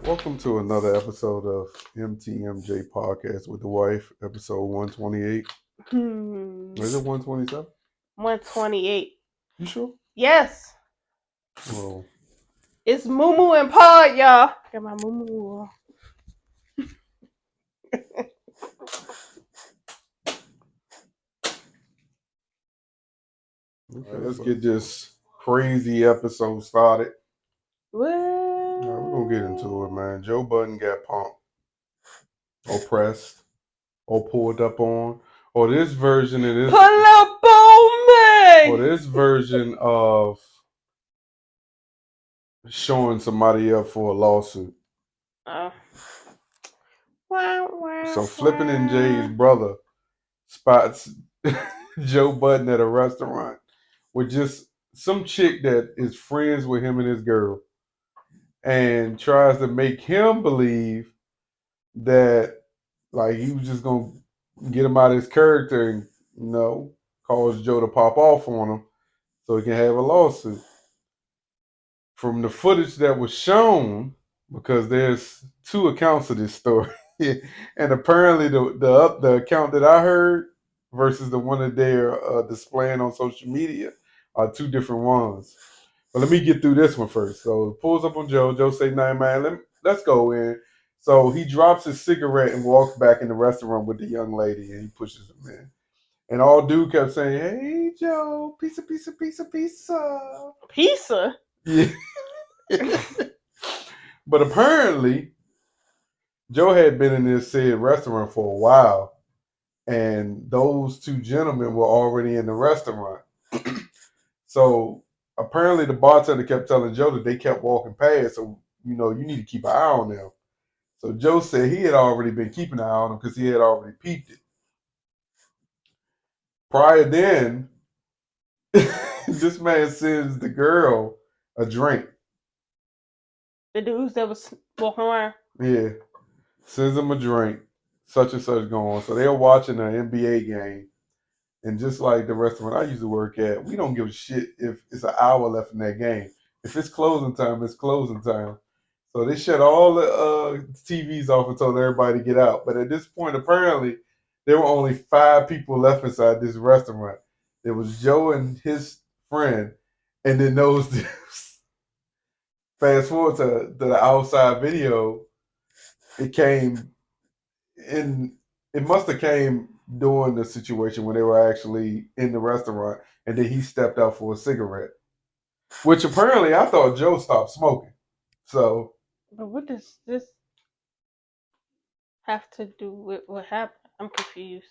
Welcome to another episode of MTMJ Podcast with the Wife, episode 128. Is it 127? 128. You sure? Yes. Well, It's Moo and Pod, y'all. Got my Moo. okay, let's get this crazy episode started. What? All right, we're going to get into it, man. Joe Budden got punked, oppressed, or pulled up on, or this version of this. Pull up on me! Or this version of showing somebody up for a lawsuit. So Flippin' and Jay's brother spots Joe Budden at a restaurant with just some chick that is friends with him and his girl, and tries to make him believe that like he was just gonna get him out of his character and cause Joe to pop off on him so he can have a lawsuit. From the footage that was shown, because there's two accounts of this story, and apparently the account that I heard versus the one that they're displaying on social media are two different ones. But let me get through this one first. So it pulls up on Joe. Joe say, "Nah, man, let's go in." So he drops his cigarette and walks back in the restaurant with the young lady, and he pushes him in. And all dude kept saying, "Hey, Joe, pizza." Pizza? Yeah. But apparently, Joe had been in this said restaurant for a while, and those two gentlemen were already in the restaurant. So apparently, the bartender kept telling Joe that they kept walking past, so you need to keep an eye on them. So Joe said he had already been keeping an eye on them because he had already peeped it. Prior then, this man sends the girl a drink. The dudes that was walking around? Yeah. Sends them a drink, such and such going on. So they're watching an NBA game. And just like the restaurant I used to work at, we don't give a shit if it's an hour left in that game. If it's closing time, it's closing time. So they shut all the TVs off and told everybody to get out. But at this point, apparently, there were only 5 people left inside this restaurant. There was Joe and his friend, and then those dudes. Fast forward to the outside video, it came in. It must have came during the situation when they were actually in the restaurant, and then he stepped out for a cigarette. Which apparently I thought Joe stopped smoking. So, but what does this have to do with what happened? I'm confused.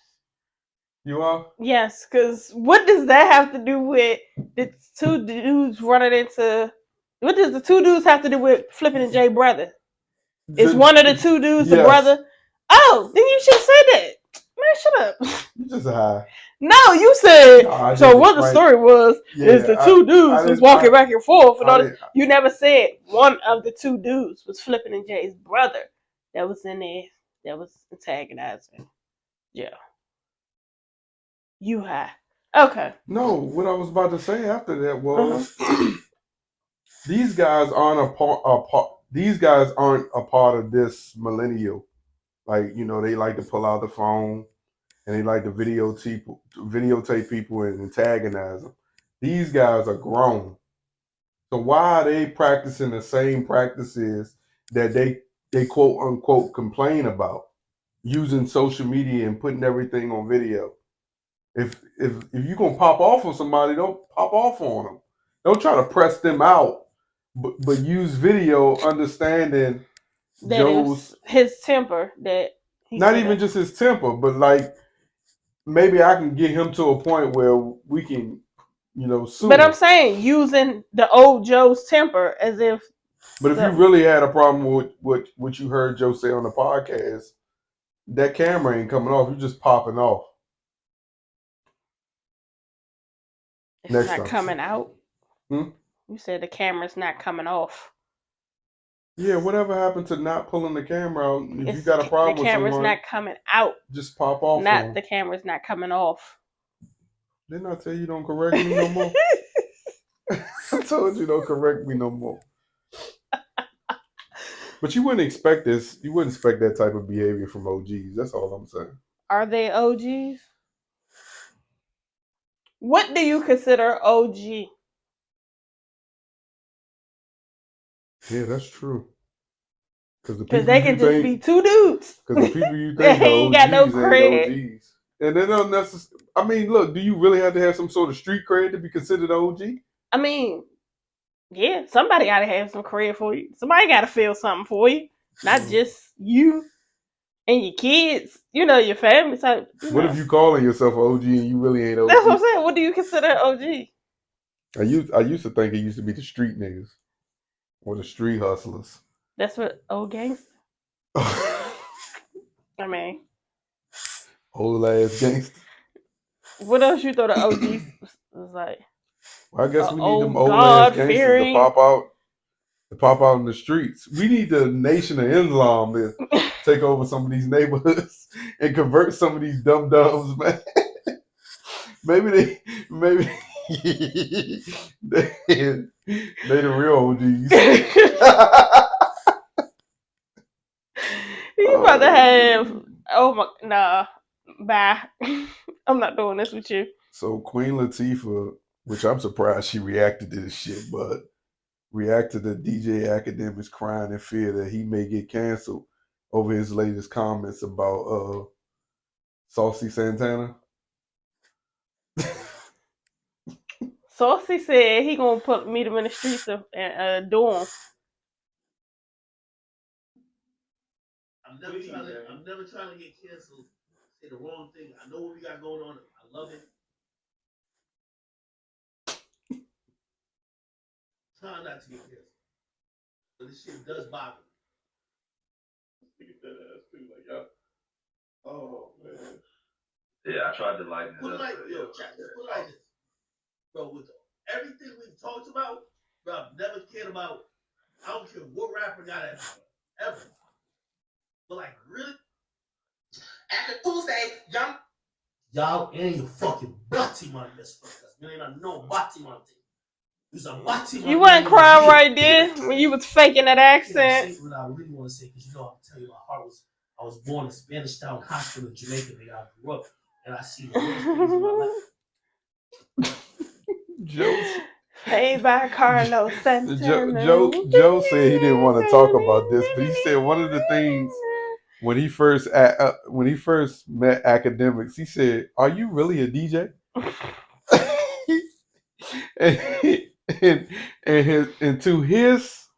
You are? Yes, because what does that have to do with the two dudes running into? What does the two dudes have to do with Flippin' and Jay brother? Is one of the two dudes the brother? Oh, then you should have said that. Man, shut up. You just high. No, you said. No, so what the story was is the two dudes was walking back and forth. You never said one of the two dudes was Flippin' and Jay's brother that was in there that was antagonizing. Yeah. You high. Okay. No, what I was about to say after that was these guys aren't a part of this millennial. Like, they like to pull out the phone and they like to videotape people and antagonize them. These guys are grown. So why are they practicing the same practices that they quote unquote complain about? Using social media and putting everything on video. If you're gonna pop off on somebody, don't pop off on them. Don't try to press them out, but use video, understanding that Joe's his temper. That not even just his temper, but like maybe I can get him to a point where we can, sue. But I'm saying using the old Joe's temper as if. But if you really had a problem with what you heard Joe say on the podcast, that camera ain't coming off. You're just popping off. It's not coming out. You said the camera's not coming off. Yeah, whatever happened to not pulling the camera out? If you got a problem with someone, the camera's not coming out. Just pop off. Not the camera's not coming off. Didn't I tell you don't correct me no more? I told you don't correct me no more. But you wouldn't expect this. You wouldn't expect that type of behavior from OGs. That's all I'm saying. Are they OGs? What do you consider OG? Yeah, that's true. Because they can just be two dudes. Because the people you They think are ain't OGs got no ain't cred. OGs. And they don't necessarily. I mean, look, do you really have to have some sort of street cred to be considered an OG? I mean, yeah, somebody got to have some cred for you. Somebody got to feel something for you. Not just you and your kids, your family type. What if you calling yourself an OG and you really ain't OG? That's what I'm saying. What do you consider OG? I used to think it used to be the street niggas or the street hustlers. That's what old gangster. I mean, old ass gangster. What else you thought the OG was like? Well, I guess we need them old God ass gangsters fearing. to pop out in the streets. We need the Nation of Islam to take over some of these neighborhoods and convert some of these dumb dumbs, man. maybe they the real OGs. You about to have bye. I'm not doing this with you. So Queen Latifah, which I'm surprised she reacted to this shit, but reacted to DJAkademiks crying in fear that he may get canceled over his latest comments about Saucy Santana. Saucy said he gonna meet him in the streets and do him. I'm never trying to get canceled. Say the wrong thing. I know what we got going on. I love it. Trying not to get canceled. But this shit does bother me. Look at that ass too. Like, yo. Oh man. Yeah, I tried to lighten it up. Chat, just put like this. Bro, with everything we've talked about, bro, I've never cared about. I don't care what rapper got it ever. But like, really? After Tuesday, y'all ain't your fucking butty man, this fuckers. You ain't no butty man thing. You wasn't crying right there when you was faking that accent. I say what I really want to say, because I'll tell you, I was born in Spanish Town Hospital in Jamaica. I grew up and I see the worst things in my life. Hey, by Carlos Santana. Joe said he didn't want to talk about this, but he said one of the things when he first met Akademiks, he said, "Are you really a DJ?" and to his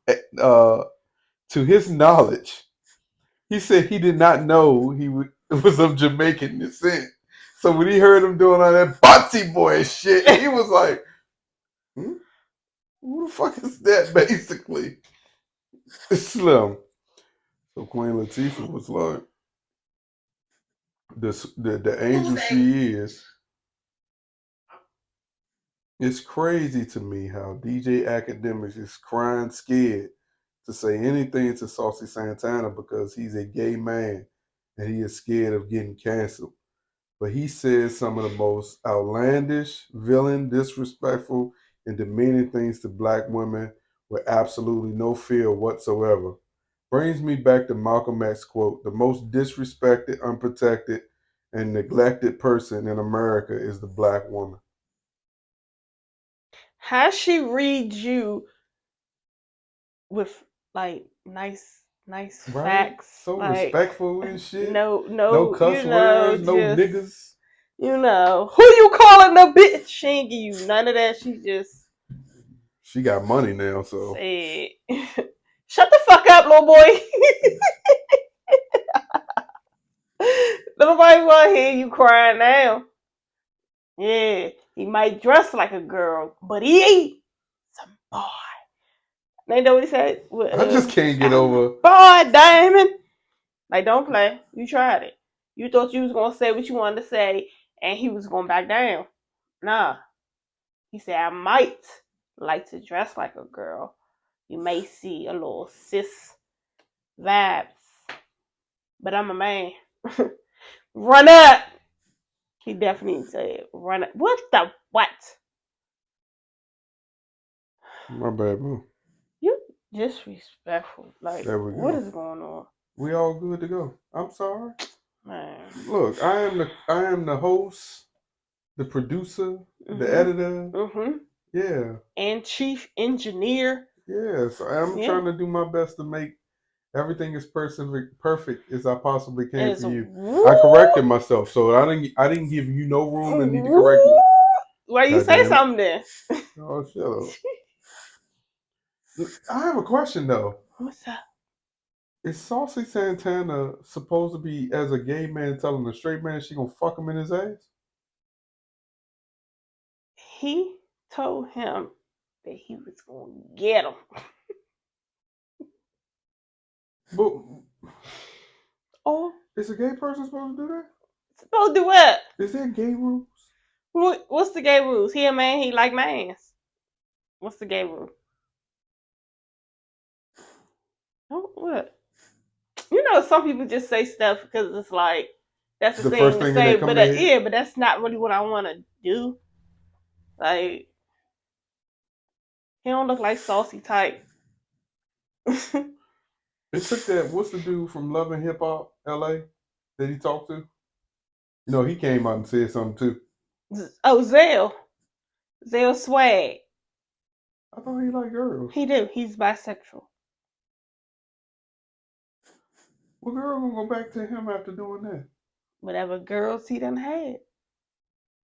knowledge, he said he did not know he was of Jamaican descent. So when he heard him doing all that Botsy boy shit, he was like, "Who the fuck is that?" Basically, it's Slim. So Queen Latifah was like, the angel she is. It's crazy to me how DJAkademiks is crying scared to say anything to Saucy Santana because he's a gay man and he is scared of getting canceled. But he says some of the most outlandish, villain, disrespectful, and demeaning things to black women with absolutely no fear whatsoever. Brings me back to Malcolm X quote, "The most disrespected, unprotected, and neglected person in America is the black woman." How she read you with like nice right? Facts, so like, respectful and shit. No cuss words, no just, niggas. Who you calling a bitch? She ain't give you none of that. She got money now, so said, "Shut the fuck up, little boy." Nobody want to hear you crying now. Yeah, he might dress like a girl, but he ain't some boy. They know what he said. I just can't get over. Boy, Diamond. Like, don't play. You tried it. You thought you was gonna say what you wanted to say, and he was gonna back down. Nah. He said, "I might like to dress like a girl. You may see a little cis vibes, but I'm a man." Run up. He definitely said, "Run up." What the what? My bad, bro. Disrespectful. Like, There we what go. is going on? We all good to go. I'm sorry. Man. Look, I am the host, the producer, the editor. Yeah. And chief engineer. Yeah. So I'm trying to do my best to make everything as perfect as I possibly can for you. I corrected myself, so I didn't give you no room to need to correct me. Why you say something then? Oh, shut up. I have a question though. What's up? Is Saucy Santana supposed to be, as a gay man, telling a straight man she gonna fuck him in his ass? He told him that he was gonna get him. But Oh, is a gay person supposed to do that? supposed to do what? Is there gay rules? What's the gay rules? He a man, he like mans. What's the gay rule? Oh, what? You know, some people just say stuff because it's like that's the thing to say, but but that's not really what I want to do. Like, he don't look like Saucy type. It took that. What's the dude from Love and Hip Hop LA that he talked to? You know, he came out and said something too. Oh, Zell Swag. I thought he liked girls. He do. He's bisexual. What girl gonna go back to him after doing that? Whatever girls he done had.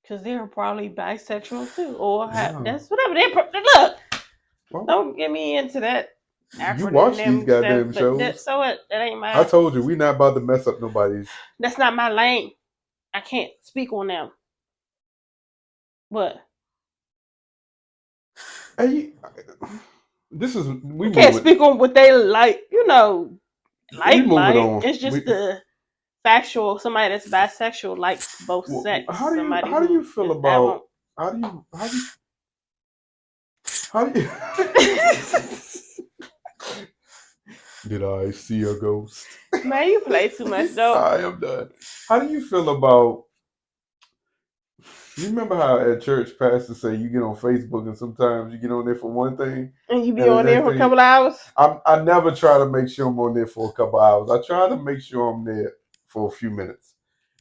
Because they're probably bisexual too. Or that's whatever. Look, well, don't get me into that. You watch these goddamn shows. So what? That ain't my... I told you, we not about to mess up nobody's. That's not my lane. I can't speak on them. What? Hey, this is... We can't speak on what they like, you know, like. It's just the factual, somebody that's bisexual likes both sex. How do you feel about... How do you... Did I see a ghost? Man, you play too much, though. I am done. How do you feel about... You remember how at church pastors say you get on Facebook and sometimes you get on there for one thing and you be on there for a couple hours? I never try to make sure I'm on there for a couple hours. I try to make sure I'm there for a few minutes.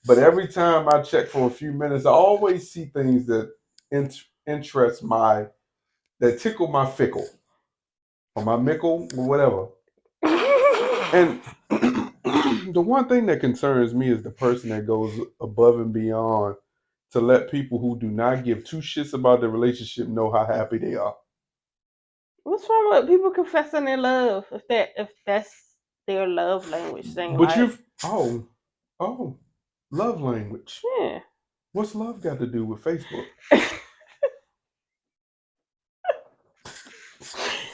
But every time I check for a few minutes, I always see things that interest that tickle my fickle or my mickle or whatever. And the one thing that concerns me is the person that goes above and beyond to let people who do not give two shits about their relationship know how happy they are. What's wrong with people confessing their love if that's their love language thing? But you've love language. Yeah. What's love got to do with Facebook?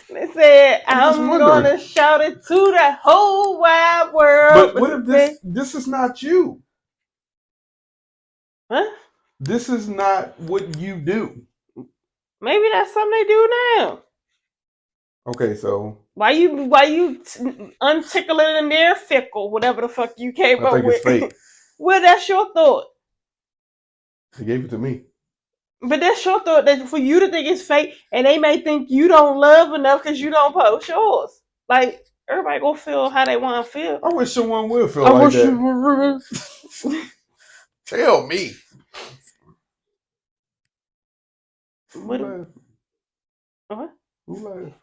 They said I'm gonna shout it to the whole wide world. But what if this is not you? Huh? This is not what you do. Maybe that's something they do now. Okay, so why you untickling in their fickle, whatever the fuck you came up with? It's fake. Well, that's your thought. They gave it to me. But that's your thought, that for you to think it's fake, and they may think you don't love enough because you don't post yours. Like, everybody gonna feel how they want to feel. I wish someone would feel like that. Tell me. What? Who laughed?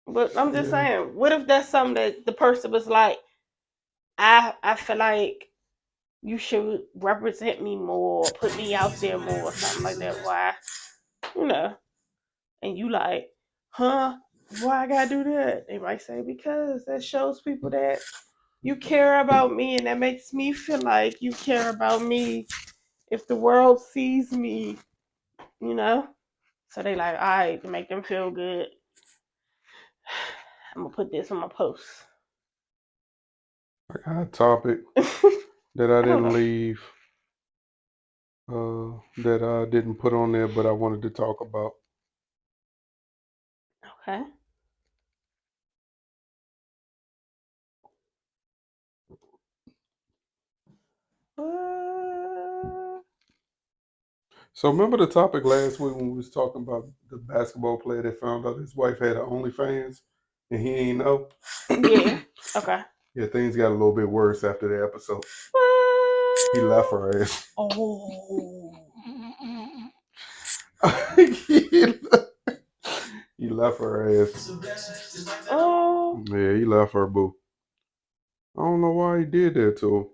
But I'm just saying, what if that's something that the person was like, I feel like you should represent me more, put me out there more, or something like that. Why? You know. And you like, huh? Why I gotta do that? They might say, because that shows people that you care about me, and that makes me feel like you care about me if the world sees me, you know? So they like, all right, to make them feel good, I'm gonna put this on my post. I got a topic that I didn't leave, that I didn't put on there, but I wanted to talk about. Okay. So remember the topic last week when we was talking about the basketball player that found out his wife had an OnlyFans? and he ain't know. Yeah. Okay. Yeah, things got a little bit worse after the episode. He left her ass. Oh. He left her ass. Oh. Yeah, he left her, boo. I don't know why he did that to her.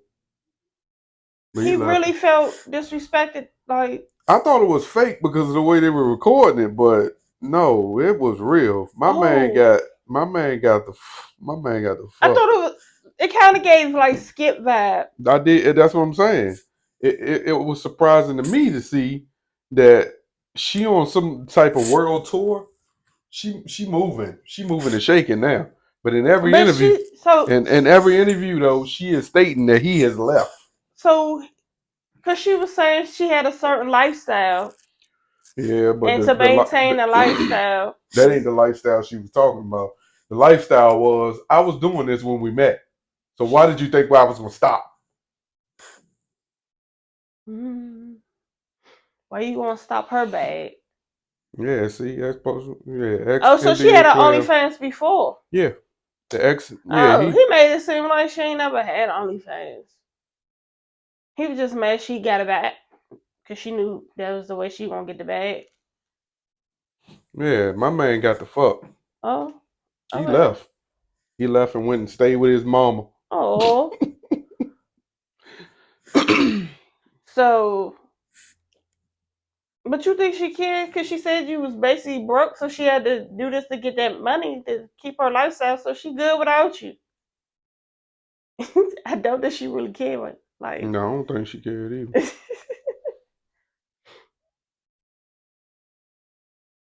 But He really her. felt disrespected. Like, I thought it was fake because of the way they were recording it, but no, it was real. My man got the I fuck. thought it kind of gave like Skip vibe. I did. That's what I'm saying. It was surprising to me to see that she on some type of world tour. She moving and shaking now. But in every interview, in every interview though, she is stating that he has left. So, because she was saying she had a certain lifestyle. Yeah, but and to maintain a lifestyle. That ain't the lifestyle she was talking about. The lifestyle was, I was doing this when we met. So why did you think I was going to stop? Why you going to stop her bag? Yeah, see, so she had an OnlyFans before. Yeah, the ex. Yeah, he made it seem like she ain't never had OnlyFans. He was just mad she got it back because she knew that was the way she gonna get the bag. Yeah, my man got the fuck. Oh, he left. He left and went and stayed with his mama. Oh. So, but you think she cared? Because she said you was basically broke, so she had to do this to get that money to keep her lifestyle, so she good without you. I don't think she really cared. Like, no, I don't think she cared either.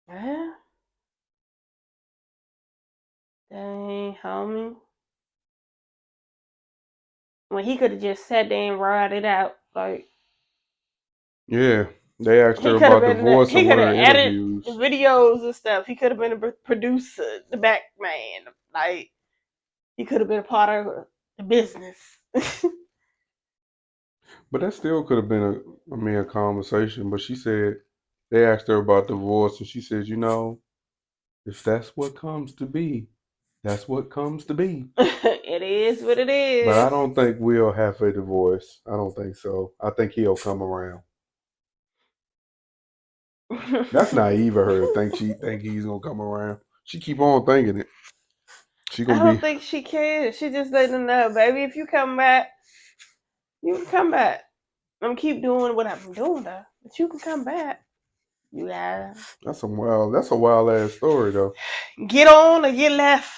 Yeah. Dang, homie. When he could have just sat there and ride it out, like. Yeah, they asked her about divorce in one of the interviews. Videos and stuff. He could have been a producer, the back man. Like, he could have been a part of the business. But that still could have been a conversation. But she said they asked her about divorce, and she said, if that's what comes to be, that's what comes to be. It is what it is. But I don't think we'll have a divorce. I don't think so. I think he'll come around. That's naive of her to think he's gonna come around. She keep on thinking it. I don't think she cares. She just letting them know, baby, if you come back, you can come back. I'm keep doing what I'm doing though. But you can come back. Yeah. That's a wild ass story though. Get on or get left.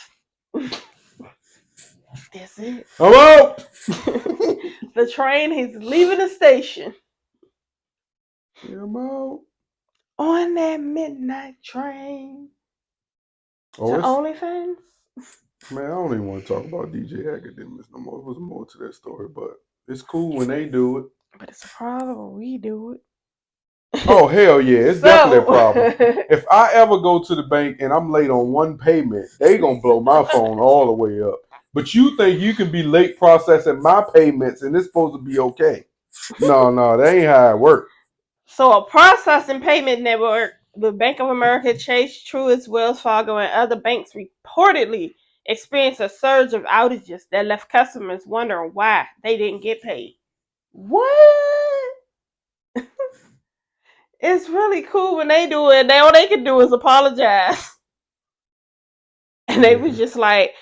That's it. I'm out. The train is leaving the station. Yeah, I'm out. On that midnight train. To OnlyFans? Man, I don't even want to talk about DJAkademiks no more. There was more to that story, but it's cool when they do it. But it's a problem when we do it. Oh, hell yeah. It's definitely a problem. If I ever go to the bank and I'm late on one payment, they going to blow my phone all the way up. But you think you can be late processing my payments and it's supposed to be okay. No, that ain't how it works. So a processing payment network with Bank of America, Chase, Truist, Wells Fargo, and other banks reportedly experienced a surge of outages that left customers wondering why they didn't get paid. What? It's really cool when they do it. All they can do is apologize. And they was just like,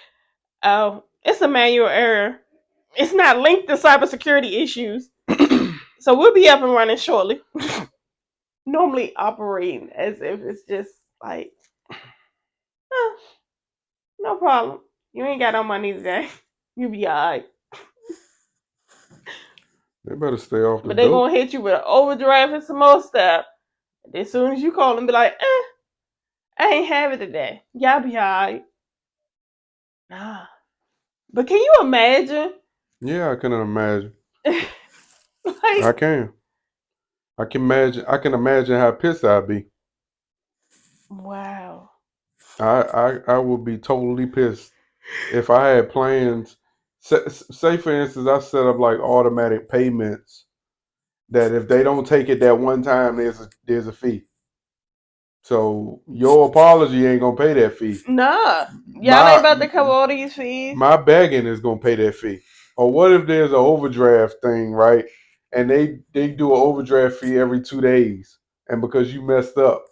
oh, it's a manual error. It's not linked to cybersecurity issues. So we'll be up and running shortly. Normally operating as if it's just like, no problem. You ain't got no money today. You be alright. They better stay off the But they gonna hit you with an overdraft and some more stuff. As soon as you call them, be like, I ain't have it today. Y'all be alright. Nah. But can you imagine? Yeah, I can imagine. I can. I can imagine how pissed I'd be. Wow. I would be totally pissed if I had plans. Say for instance, I set up like automatic payments that if they don't take it that one time, there's a fee. So your apology ain't gonna pay that fee. Nah, y'all ain't about to cover all these fees. My begging is gonna pay that fee. Or what if there's an overdraft thing, right? And they do an overdraft fee every 2 days, and because you messed up,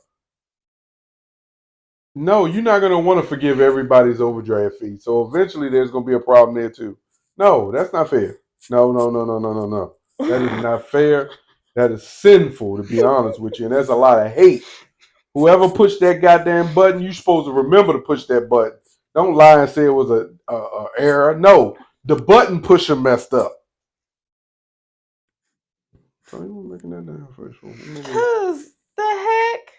no, you're not gonna want to forgive everybody's overdraft fee. So eventually, there's gonna be a problem there too. No, that's not fair. No. That is not fair. That is sinful, to be honest with you, and there's a lot of hate. Whoever pushed that goddamn button, you're supposed to remember to push that button. Don't lie and say it was a error. No, the button pusher messed up. So you making that down first one. Cause the heck,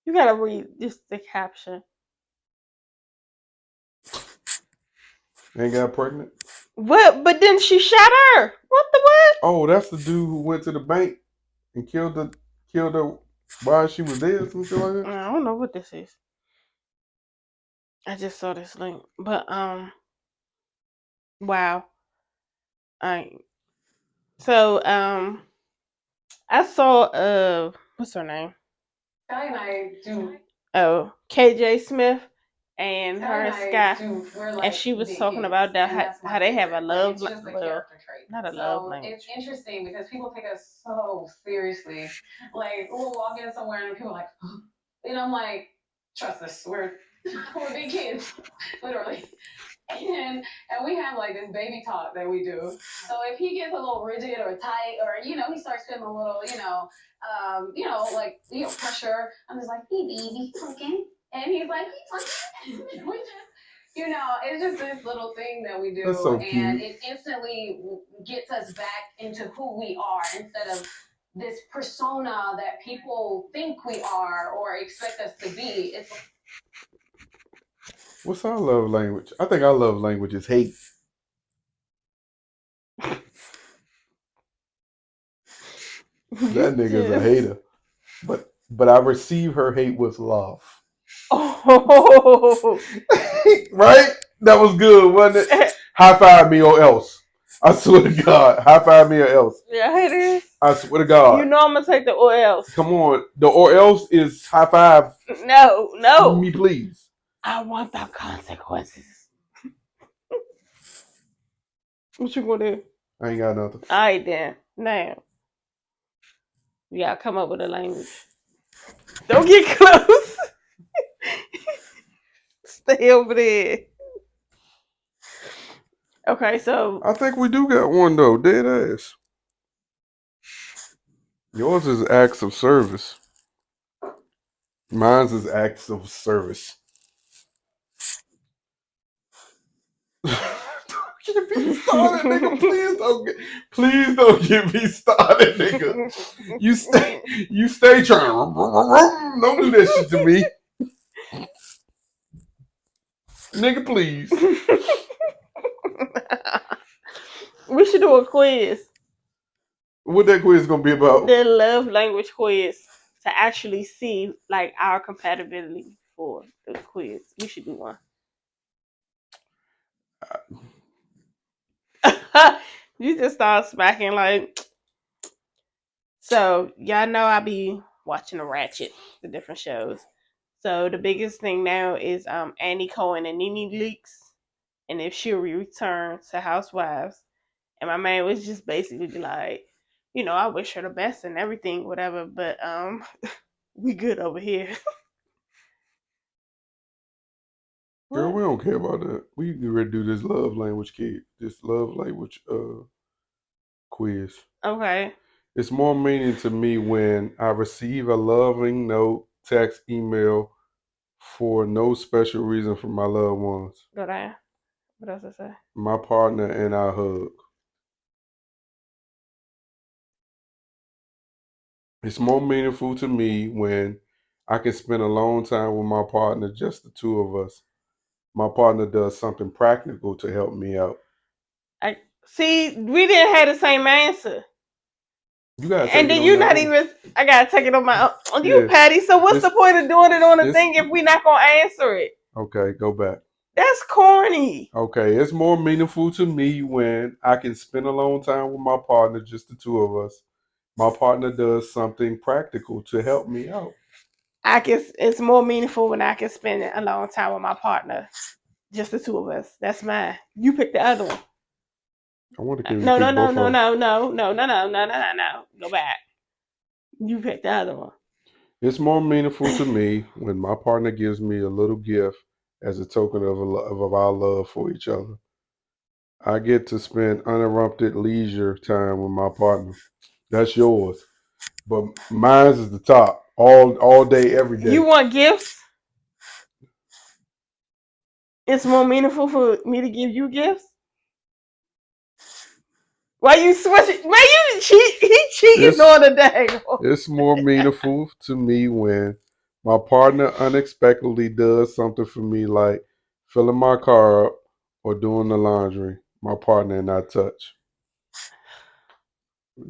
you gotta read just the caption. Ain't got pregnant. What? But then she shot her. What the what? Oh, that's the dude who went to the bank and killed her while she was there, something like that. I don't know what this is. I just saw this link, but wow. Alright. So I saw what's her name? Sky and I do. Oh, KJ Smith and Sky her and and Sky, I do. We're like and she was big talking kids, about that and that's my how they have a favorite. love It's just a well, character trait. not a So love language. it's interesting because people take us so seriously. Like we'll walk in somewhere and people are like, and I'm like, trust us, we're big kids, literally. And we have like this baby talk that we do. So if he gets a little rigid or tight, or he starts feeling a little, pressure, I'm just like, hey baby, okay. And he's like, he's okay. We just, it's just this little thing that we do. That's so and cute. It instantly gets us back into who we are instead of this persona that people think we are or expect us to be. It's What's our love language? I think our love language is hate. That nigga's a hater. But I receive her hate with love. Oh. Right? That was good, wasn't it? High five me or else. I swear to God. High five me or else. Yeah, it is. I swear to God. You know I'm gonna take the or else. Come on. The or else is high five. No. Me, please. I want the consequences. What you gonna do? I ain't got nothing. Alright then. Now. You gotta come up with a language. Don't get close. Stay over there. Okay, so I think we do got one though. Dead ass. Yours is acts of service. Mine's is acts of service. Don't get me started, nigga. Please don't get me started, nigga. You stay trying. Don't do that shit to me. Nigga, please. We should do a quiz. What that quiz gonna be about? The love language quiz to actually see like our compatibility for the quiz. We should do one. You just start smacking like. So y'all know I be watching the Ratchet, the different shows. So the biggest thing now is Annie Cohen and Nene Leakes, and if she'll return to Housewives. And my man was just basically like, I wish her the best and everything, whatever, but we good over here. Girl, we don't care about that. We get ready to do this love language quiz. Okay. It's more meaning to me when I receive a loving note, text, email for no special reason from my loved ones. Go down. What else I say? My partner and I hug. It's more meaningful to me when I can spend a long time with my partner, just the two of us. My partner does something practical to help me out. I see. We didn't have the same answer. You gotta take and then you're not even. I gotta take it on my on you, Patty. So what's the point of doing it on the thing if we're not gonna answer it? Okay, go back. That's corny. Okay, it's more meaningful to me when I can spend a long time with my partner, just the two of us. My partner does something practical to help me out. It's more meaningful when I can spend a long time with my partner. Just the two of us. That's mine. You pick the other one. I want to give you No. both of them. No. Go back. You pick the other one. It's more meaningful to me when my partner gives me a little gift as a token of our love for each other. I get to spend uninterrupted leisure time with my partner. That's yours, but mine's is the top. All day, every day. You want gifts? It's more meaningful for me to give you gifts. Why you switching? Why you cheat? He cheating on the day. It's more meaningful to me when my partner unexpectedly does something for me, like filling my car up or doing the laundry. My partner and I touch.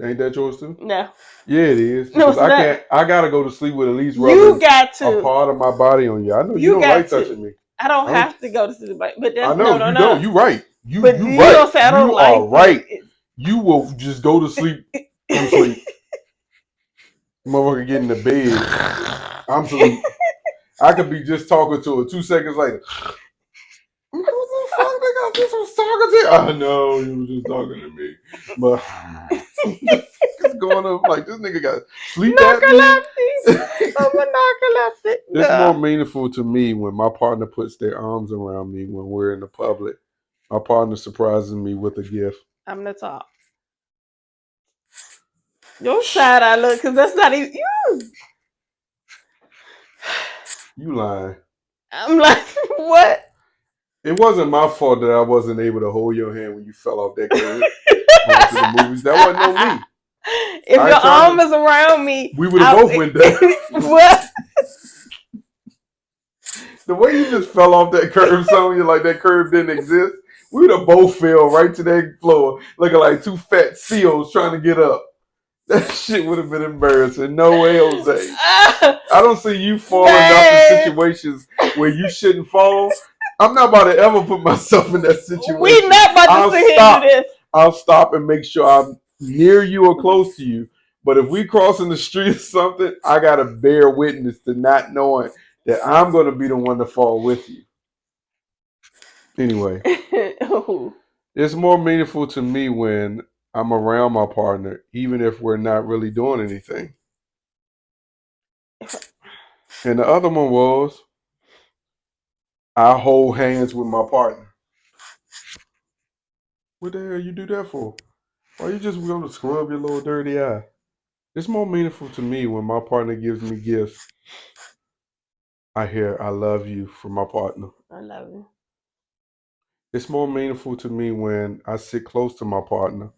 Ain't that yours too? No. Yeah, it is. No, Because it's not. I gotta go to sleep with at least You got a to. part of my body on you. I know you don't like touching me. I don't have to go to sleep, but that's I know you don't. You right. You but you you right. don't say I don't You like are right. You will just go to sleep and sleep. Motherfucker get in the bed. I'm sleep. I could be just talking to her 2 seconds later. What the fuck, nigga? I just was talking to you. I know you was just talking to me. But it's going on like this nigga got sleep apnea. I'm a narcoleptic. It's more meaningful to me when my partner puts their arms around me when we're in the public. My partner surprises me with a gift. I'm the top. Your side I look, because that's not even you. You lying. I'm like, what? It wasn't my fault that I wasn't able to hold your hand when you fell off that curb going to the movies. That wasn't on me. If your arm is around me, we would have both went down. What? The way you just fell off that curb, Sonya, like that curb didn't exist, we would have both fell right to that floor, looking like two fat seals trying to get up. That shit would have been embarrassing. No way, Jose. I don't see you falling off in situations where you shouldn't fall. I'm not about to ever put myself in that situation. We're not about to sit here and do this. I'll stop and make sure I'm near you or close to you. But if we crossing the street or something, I got to bear witness to not knowing that I'm going to be the one to fall with you. Anyway, it's more meaningful to me when I'm around my partner, even if we're not really doing anything. And the other one was I hold hands with my partner. What the hell you do that for? Why you just going to scrub your little dirty eye? It's more meaningful to me when my partner gives me gifts. I hear I love you from my partner. I love you. It's more meaningful to me when I sit close to my partner.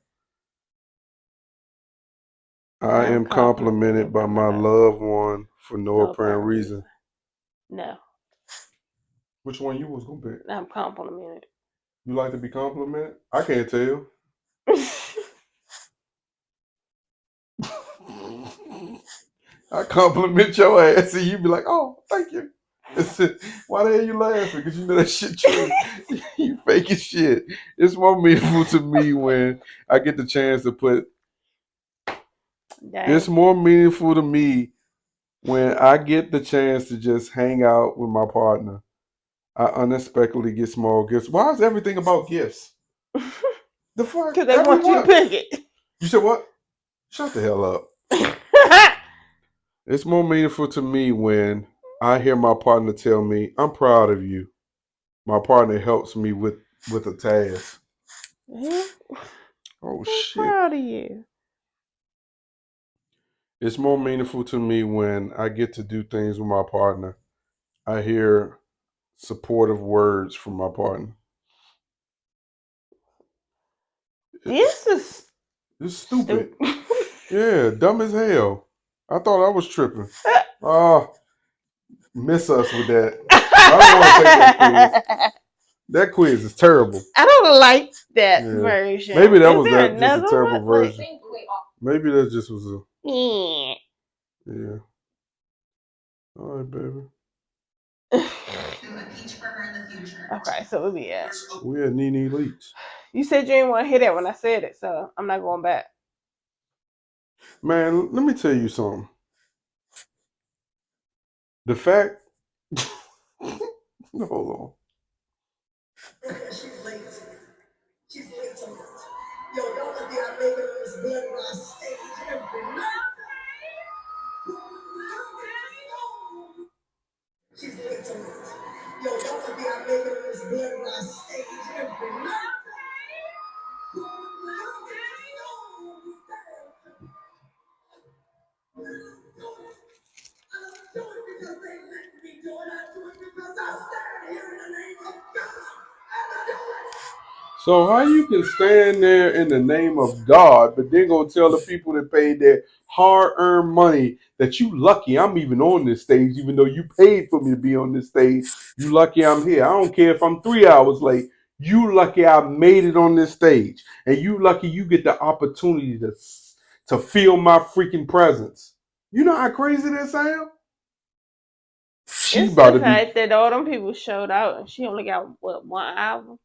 I am complimented by my loved one for no apparent reason. No. Which one you was going to pick? I'm complimented. You like to be complimented? I can't tell. I compliment your ass and you be like, oh, thank you. Why the hell you laughing? Because you know that shit true. You fake as shit. It's more meaningful to me when I get the chance to put. Dang. It's more meaningful to me when I get the chance to just hang out with my partner. I unexpectedly get small gifts. Why is everything about gifts? The fuck? Because they want you to pick it. You said what? Shut the hell up. It's more meaningful to me when I hear my partner tell me, I'm proud of you. My partner helps me with a task. Oh, shit. I'm proud of you. It's more meaningful to me when I get to do things with my partner. I hear supportive words from my partner. This is stupid. Yeah, dumb as hell. I thought I was tripping. Miss us with that. I don't want to take that quiz. That quiz is terrible. I don't like that version. Maybe that was just a terrible version. Maybe that just was a. Yeah. All right, baby. Okay, so we'll be at. We at Nene Leaks. You said you didn't want to hear that when I said it, so I'm not going back. Man, let me tell you something. The fact. Hold on. She's late. She's late tonight. Yo, don't let the I make it on this blood rise stage every night. She's late tonight. Yo, don't let the I make it on this blood rise stage every night. I don't do it because they let me do it. I do it because I stand here in the name of God. And I do it. So how you can stand there in the name of God, but then go tell the people that paid their hard-earned money that you lucky I'm even on this stage, even though you paid for me to be on this stage. You lucky I'm here. I don't care if I'm 3 hours late. You lucky I made it on this stage, and you lucky you get the opportunity to feel my freaking presence. You know how crazy that sound? She It's about the to be. fact that all them people showed out and she only got what, one album.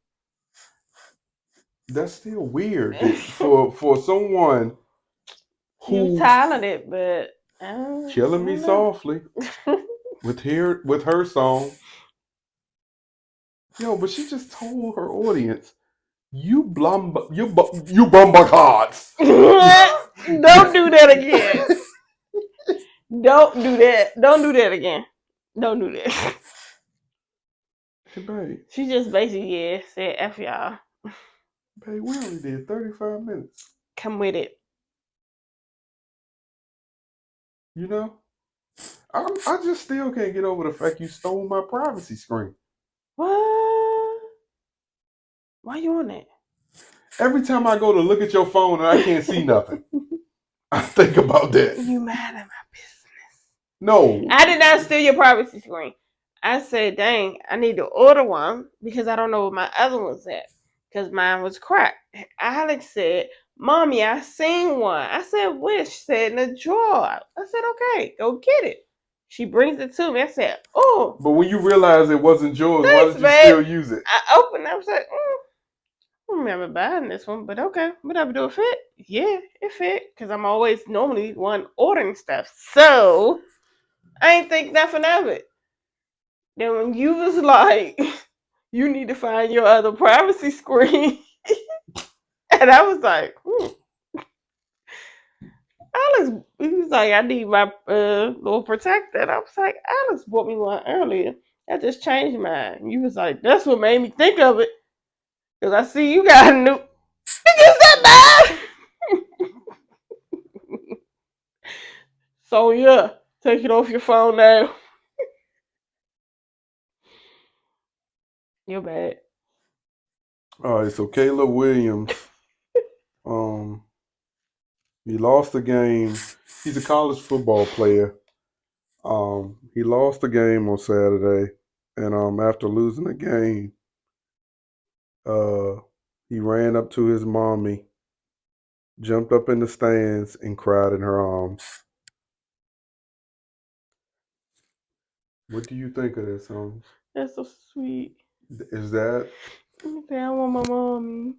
That's still weird for someone You who talented, but killing me softly with her song. Yo, but she just told her audience, you bumba cards. Don't do that again. Don't do that. Don't do that again. Don't do that. Hey, babe. She just basically said F y'all. Babe, we only did 35 minutes. Come with it. You know? I just still can't get over the fact you stole my privacy screen. What? Why you on that? Every time I go to look at your phone and I can't see nothing, I think about that. You mad at my business? No. I did not steal your privacy screen. I said, dang, I need to order one because I don't know where my other one's at. Because mine was cracked. Alex said, Mommy, I seen one. I said, which? She said, in the drawer. I said, okay, go get it. She brings it to me. I said, oh. But when you realize it wasn't yours, Thanks, why did you babe. still use it? I opened it. I was like, I don't remember buying this one, but okay. Whatever, do it fit? Yeah, it fit. Because I'm always normally one ordering stuff. So, I ain't think nothing of it. Then when you was like, you need to find your other privacy screen. And I was like, Alex, he was like, I need my little protector. And I was like, Alex bought me one earlier. I just changed mine. You was like, that's what made me think of it. Because I see you got a new. Is that bad? So, yeah, take it off your phone now. You're bad. All right, so Caleb Williams, he lost the game. He's a college football player. He lost the game on Saturday, and after losing the game, he ran up to his mommy, jumped up in the stands, and cried in her arms. What do you think of this, Holmes? That's so sweet. Is that? I want my mommy.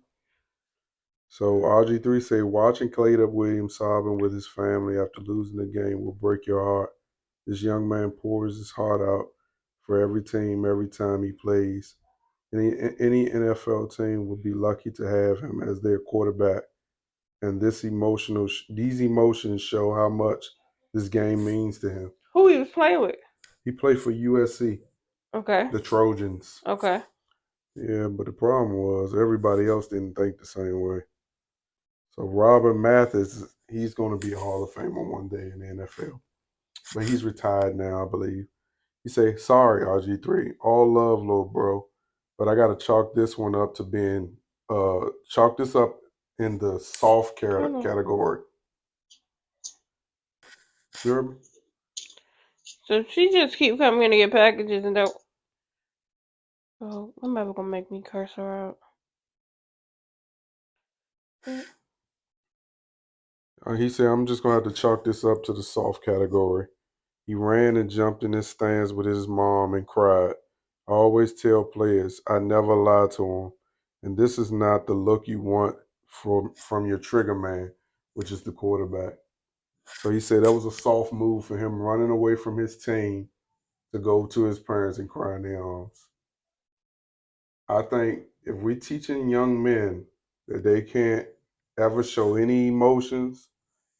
So RG3 say watching Caleb Williams sobbing with his family after losing the game will break your heart. This young man pours his heart out for every team every time he plays. Any NFL team would be lucky to have him as their quarterback. And these emotions show how much this game means to him. Who he was playing with? He played for USC. Okay. The Trojans. Okay. Yeah, but the problem was everybody else didn't think the same way. So Robert Mathis, he's going to be a Hall of Famer one day in the NFL. But he's retired now, I believe. He say, sorry, RG3. All love, little bro. But I got to chalk this one up to being, chalk this up in the soft category. You heard me? So she just keep coming in to get packages and don't. Oh, I'm never gonna make me curse her out. He said, I'm just going to have to chalk this up to the soft category. He ran and jumped in his stands with his mom and cried. I always tell players, I never lie to them. And this is not the look you want from your trigger man, which is the quarterback. So he said that was a soft move for him running away from his team to go to his parents and cry in their arms. I think if we're teaching young men that they can't ever show any emotions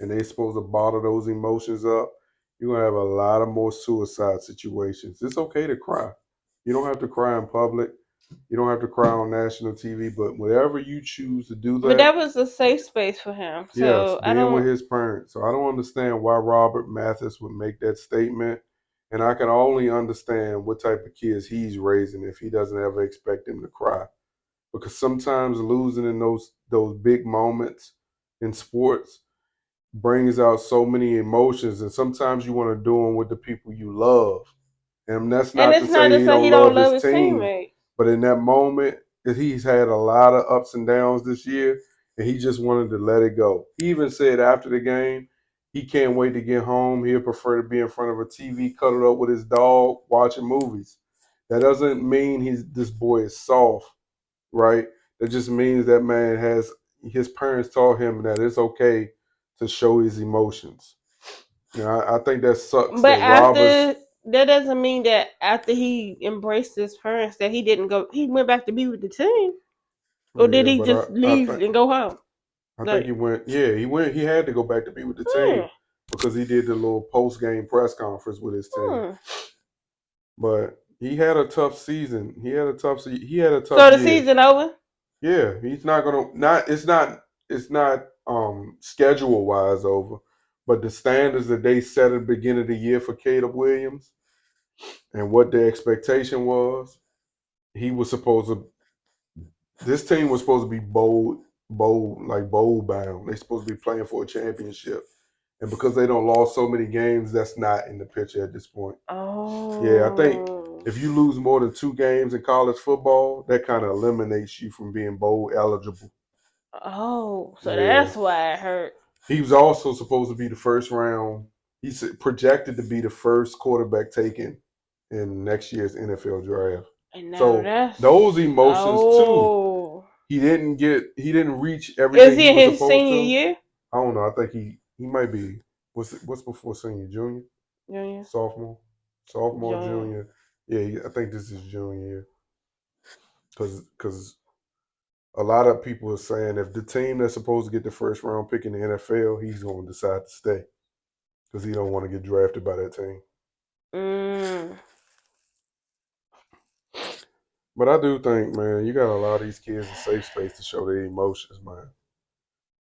and they're supposed to bottle those emotions up, you're going to have a lot of more suicide situations. It's okay to cry. You don't have to cry in public. You don't have to cry on national TV, but whenever you choose to do But that, that was a safe space for him. yes, So I being with don't. his parents. So I don't understand why Robert Mathis would make that statement. And I can only understand what type of kids he's raising if he doesn't ever expect them to cry. Because sometimes losing in those big moments in sports brings out so many emotions, and sometimes you want to do them with the people you love. And that's And not to it's not say to he say he don't don't love love his his team, teammates. but in that moment, he's had a lot of ups and downs this year, and he just wanted to let it go. He even said after the game, he can't wait to get home. He'll prefer to be in front of a TV, cuddled up with his dog, watching movies. That doesn't mean this boy is soft, right? That just means that man has his parents taught him that it's okay to show his emotions. You know, I think that sucks But that Roberts. after that doesn't mean that after he embraced his parents that he didn't go. He went back to be with the team, or did Yeah, he but just leave and go home? I think Like, he went. Yeah, he went. He had to go back to be with the team hmm, because he did the little post game press conference with his team. hmm. But he had a tough season. He had a tough. He had a tough So the year. season over. Yeah, he's not gonna. Not. It's not. It's not. Schedule wise over, but the standards that they set at the beginning of the year for Caleb Williams and what the expectation was, he was supposed to. This team was supposed to be bowl bound. They're supposed to be playing for a championship. And because they don't lost so many games, that's not in the picture at this point. Yeah, I think Oh. if you lose more than 2 games in college football, that kind of eliminates you from being bowl eligible. Oh, so Yeah. that's why it hurt. He was also supposed to be the first round. He's projected to be the first quarterback taken in next year's NFL draft. And now So that's those emotions too. oh. He didn't reach Is everything he he in was his supposed senior to. year? I don't know. I think he might be what's before senior, junior, Junior. sophomore, Junior. junior. Yeah, I think this is junior year because a lot of people are saying if the team that's supposed to get the first round pick in the NFL, he's going to decide to stay because he don't want to get drafted by that team. Mm. But I do think, man, you got to allow these kids a safe space to show their emotions, man.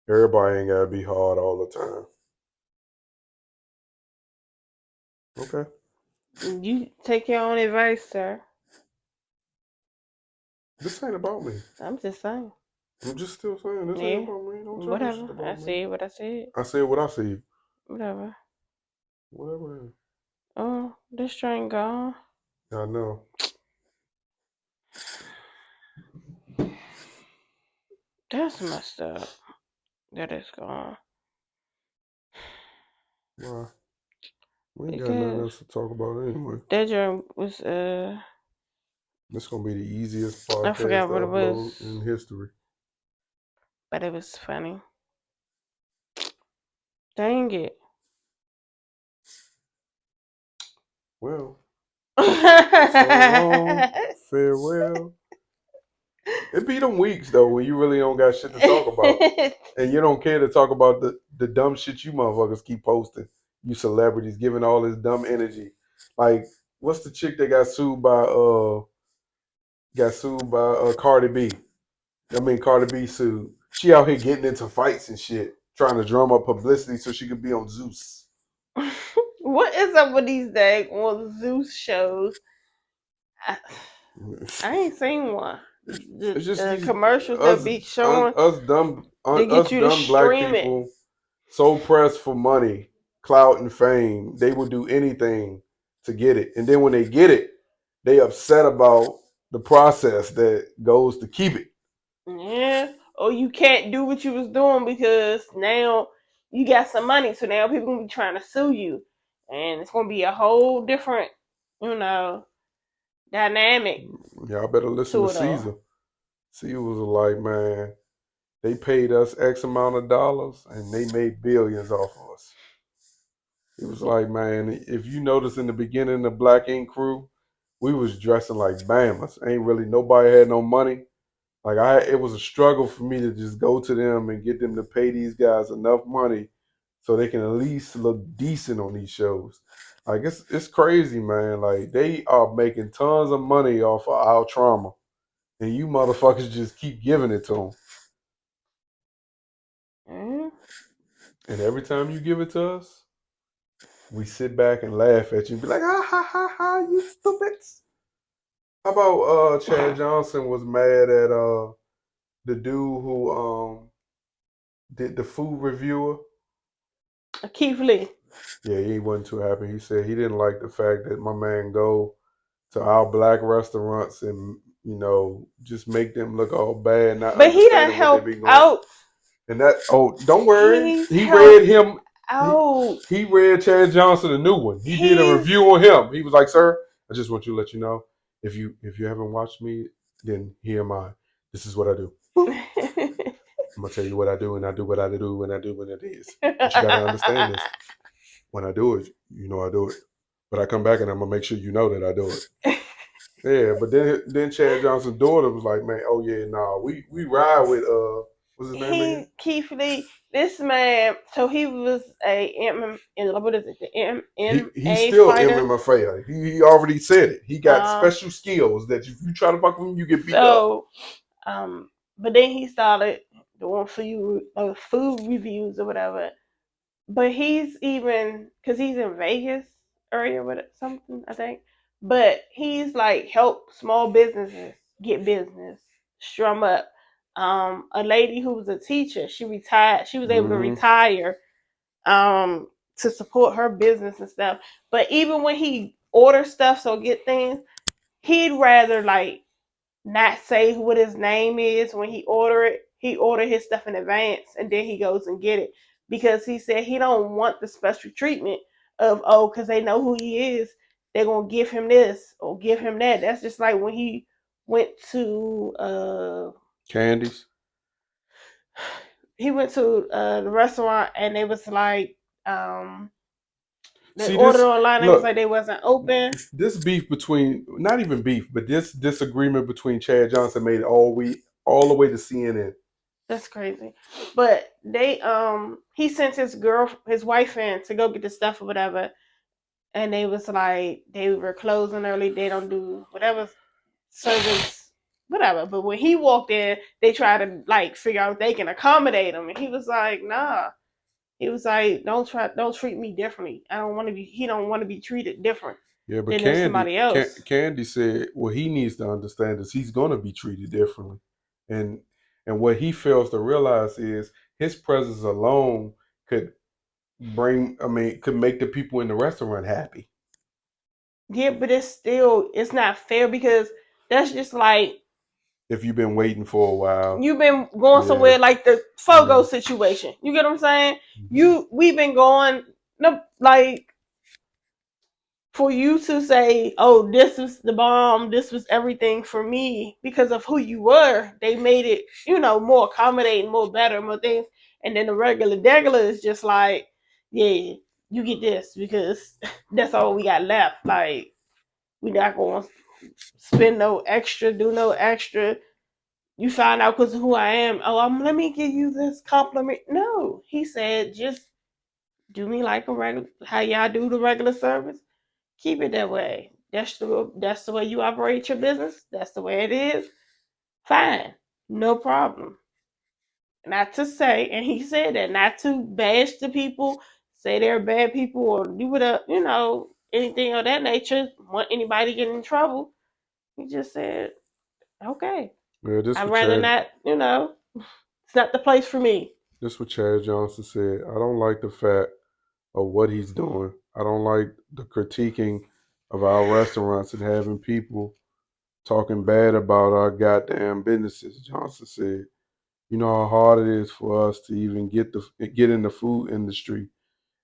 Everybody ain't gotta be hard all the time. Okay. You take your own advice, sir. This ain't about me. I'm just saying. I'm just still saying this ain't Yeah. about me. Don't tell me shit Whatever. I about me. said what I said. I said what I see. Whatever. Whatever. Oh, this train gone. I know. That's messed up. That is gone. Why? We ain't got nothing Because else to talk about anyway. that joint was This gonna be the easiest I podcast forgot to what it upload was. in history. But it was funny. Dang it. Well, so long, farewell. It be them weeks though when you really don't got shit to talk about. And you don't care to talk about the dumb shit you motherfuckers keep posting. You celebrities giving all this dumb energy. Like, what's the chick that got sued by Cardi B? I mean Cardi B sued. She out here getting into fights and shit, trying to drum up publicity so she could be on Zeus. What is up with these days on Zeus shows? I ain't seen one. It's just The these commercials that us be showing to get us you to dumb black stream it. people so pressed for money, clout, and fame, they will do anything to get it. And then when they get it, they upset about the process that goes to keep it. Yeah. Or you can't do what you was doing because now you got some money. So now people gonna be trying to sue you. And it's gonna be a whole different, you know, dynamic Y'all better listen to to it all. Caesar. Caesar was like, man, they paid us X amount of dollars and they made billions off of us. He was like, man, if you notice in the beginning the Black Ink crew, we was dressing like Bamas. Ain't really nobody had no money. Like it was a struggle for me to just go to them and get them to pay these guys enough money so they can at least look decent on these shows. Like it's crazy, man. Like they are making tons of money off of our trauma, and you motherfuckers just keep giving it to them. Mm. And every time you give it to us, we sit back and laugh at you and be like, ah ha ha ha, you stupids. How about Chad Johnson was mad at the dude who did the food reviewer? Keith Lee. Yeah, he wasn't too happy. He said he didn't like the fact that my man go to our black restaurants and just make them look all bad, not But he done understanding what they helped be going. out. And that don't worry, He's he helped read him. out. He read Chad Johnson a new one. He did a review on him. He was like, "Sir, I just want you to let you know if you haven't watched me, then here am I. This is what I do. I'm gonna tell you what I do, and I do what I do, and I do what it is. But you gotta understand this. When I do it, you know I do it. But I come back and I'm gonna make sure you know that I do it." Yeah, but then Chad Johnson's daughter was like, "Man, oh yeah, nah, we ride with what's his name again? Keith Lee, this man, so he was what is it, the He's MMA still fighter. MMA fighter. He already said it. He got special skills that if you try to fuck with him, you get beat up. But then he started doing food reviews or whatever. But he's even because he's in Vegas area with something, I think. But he's like help small businesses get business, strum up. A lady who was a teacher, she retired. She was able to retire to support her business and stuff. But even when he orders stuff, so get things, he'd rather like not say what his name is when he order it. He order his stuff in advance and then he goes and get it because he said he don't want the special treatment of because they know who he is, they're gonna give him this or give him that. That's just like when he went to Candies. He went to the restaurant and they was like they See, ordered this, online and it was like they wasn't open. This beef between not even beef, but this disagreement between Chad Johnson made it all the way to CNN. That's crazy. But they he sent his wife in to go get the stuff or whatever. And they was like they were closing early, they don't do whatever service, whatever. But when he walked in, they tried to like figure out if they can accommodate him. And he was like, nah. He was like, don't treat me differently. He don't want to be treated different than somebody else. Candy said what he needs to understand is he's gonna be treated differently. And what he fails to realize is his presence alone could could make the people in the restaurant happy. Yeah, but it's not fair because that's just like if you've been waiting for a while. You've been going somewhere like the Fogo situation. You get what I'm saying? We've been going like for you to say, "Oh, this was the bomb. This was everything for me," because of who you were. They made it, more accommodating, more better, more things. And then the regular is just like, yeah, you get this because that's all we got left. Like we not going to spend no extra, do no extra. You find out because of who I am. Oh, let me give you this compliment. No, he said, just do me like a regular, how y'all do the regular service. Keep it that way. That's the way you operate your business. That's the way it is. Fine, no problem. Not to say, and he said that, not to bash the people, say they're bad people, or do whatever, anything of that nature. Want anybody to get in trouble? He just said, okay. Yeah, I'd rather not, it's not the place for me. This is what Chad Johnson said. I don't like the fact of what he's doing. I don't like the critiquing of our restaurants and having people talking bad about our goddamn businesses. Johnson said, "You know how hard it is for us to even get in the food industry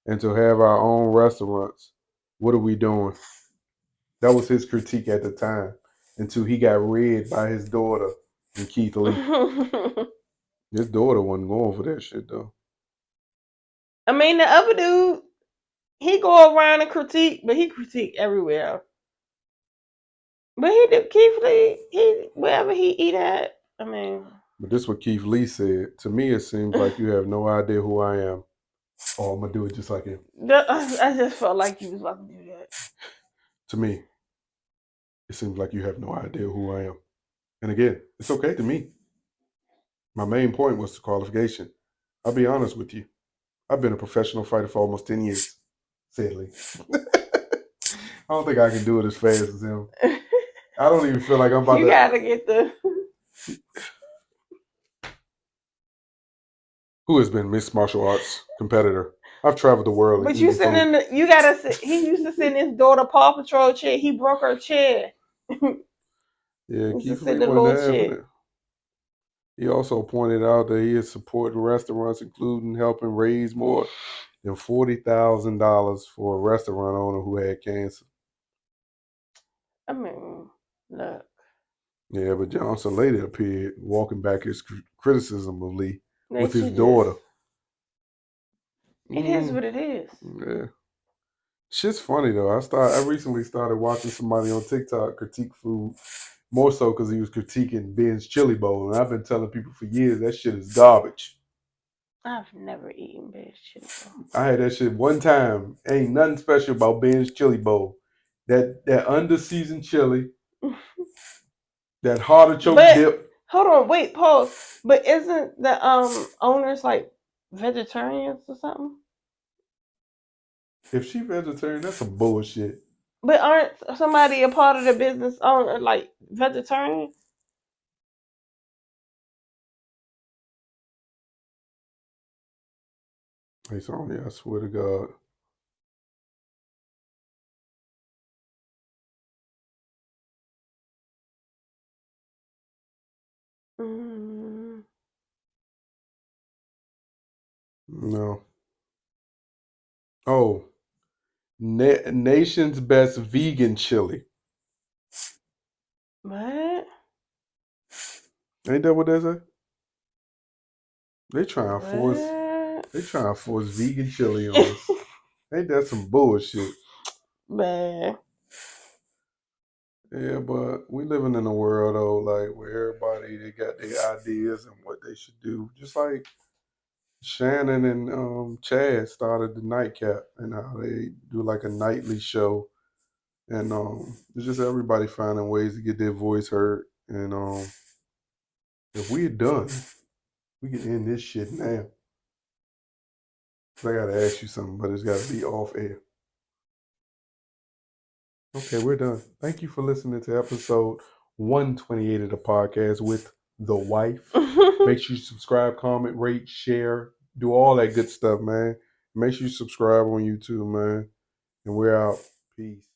and to have our own restaurants. What are we doing?" That was his critique at the time until he got read by his daughter and Keith Lee. His daughter wasn't going for that shit though. I mean, the other dude, he go around and critique, but he critique everywhere. But he did Keith Lee. He wherever he eat at. I mean. But this is what Keith Lee said. To me, it seems like you have no idea who I am. Oh, I'm gonna do it just like him. I just felt like you was about to do that. To me, it seems like you have no idea who I am. And again, it's okay to me. My main point was the qualification. I'll be honest with you. I've been a professional fighter for almost 10 years, sadly. I don't think I can do it as fast as him. I don't even feel like I'm about You gotta get the... Who has been Miss Martial Arts competitor? I've traveled the world. But you sitting in the... You gotta sit... He used to sit in his daughter Paw Patrol chair. He broke her chair. Yeah, Keith Lee wasn't having it. He also pointed out that he is supporting restaurants, including helping raise more than $40,000 for a restaurant owner who had cancer. I mean, look. Yeah, but Johnson later appeared walking back his criticism of Lee with his daughter. It is what it is. Yeah. Shit's funny though. I recently started watching somebody on TikTok critique food, more so because he was critiquing Ben's chili bowl, and I've been telling people for years that shit is garbage. I've never eaten Ben's chili bowl. I had that shit one time. Ain't nothing special about Ben's chili bowl. That under-seasoned chili, that artichoke dip. Hold on, wait, pause. But isn't the owners like vegetarians or something? If she vegetarian, that's some bullshit. But aren't somebody a part of the business owner like vegetarian? Hey, Sonya, I swear to God. No. Oh. Nation's best vegan chili. What? Ain't that what they say? They trying to force vegan chili on us. Ain't that some bullshit? Man. Yeah, but we living in a world though, like where everybody they got their ideas and what they should do. Just like Shannon and Chad started the nightcap and how they do like a nightly show. And it's just everybody finding ways to get their voice heard. And if we're done, we can end this shit now. I gotta ask you something, but it's gotta be off air. Okay, we're done. Thank you for listening to episode 128 of the podcast with the wife. Make sure you subscribe, comment, rate, share, do all that good stuff, man. Make sure you subscribe on YouTube, man. And we're out. Peace.